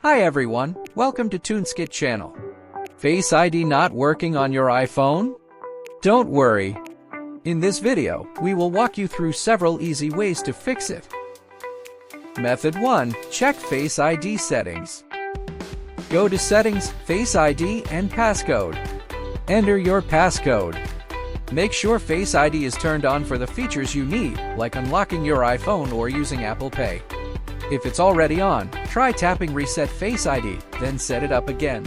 Hi everyone, welcome to TunesKit channel. Face ID not working on your iPhone? Don't worry. In this video, we will walk you through several easy ways to fix it. Method 1. Check Face ID settings. Go to Settings, Face ID and Passcode. Enter your passcode. Make sure Face ID is turned on for the features you need, like unlocking your iPhone or using Apple Pay. If it's already on, try tapping Reset Face ID, then set it up again.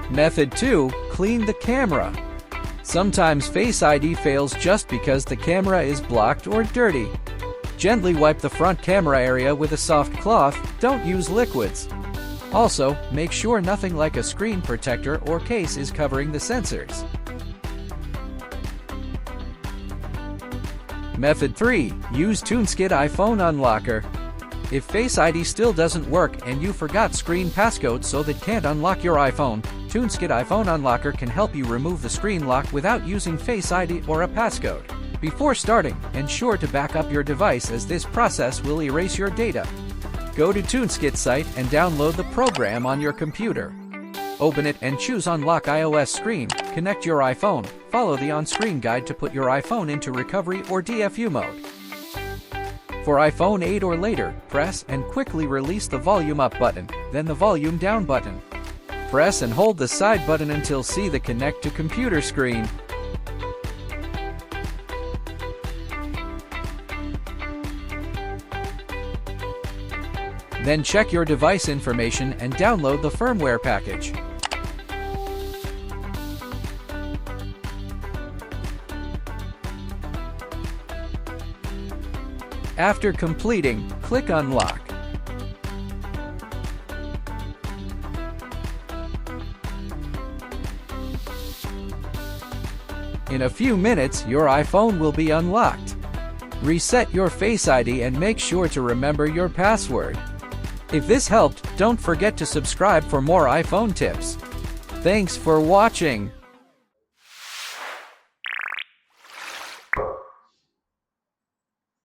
Method 2. Clean the camera. Sometimes Face ID fails just because the camera is blocked or dirty. Gently wipe the front camera area with a soft cloth, don't use liquids. Also, make sure nothing like a screen protector or case is covering the sensors. Method 3. Use TunesKit iPhone Unlocker. If Face ID still doesn't work and you forgot screen passcode so that can't unlock your iPhone, TunesKit iPhone Unlocker can help you remove the screen lock without using Face ID or a passcode. Before starting, ensure to back up your device as this process will erase your data. Go to TunesKit site and download the program on your computer. Open it and choose Unlock iOS screen, connect your iPhone, follow the on-screen guide to put your iPhone into recovery or DFU mode. For iPhone 8 or later, press and quickly release the volume up button, then the volume down button. Press and hold the side button until see the connect to computer screen. Then check your device information and download the firmware package. After completing, click Unlock. In a few minutes, your iPhone will be unlocked. Reset your Face ID and make sure to remember your password. If this helped, don't forget to subscribe for more iPhone tips. Thanks for watching.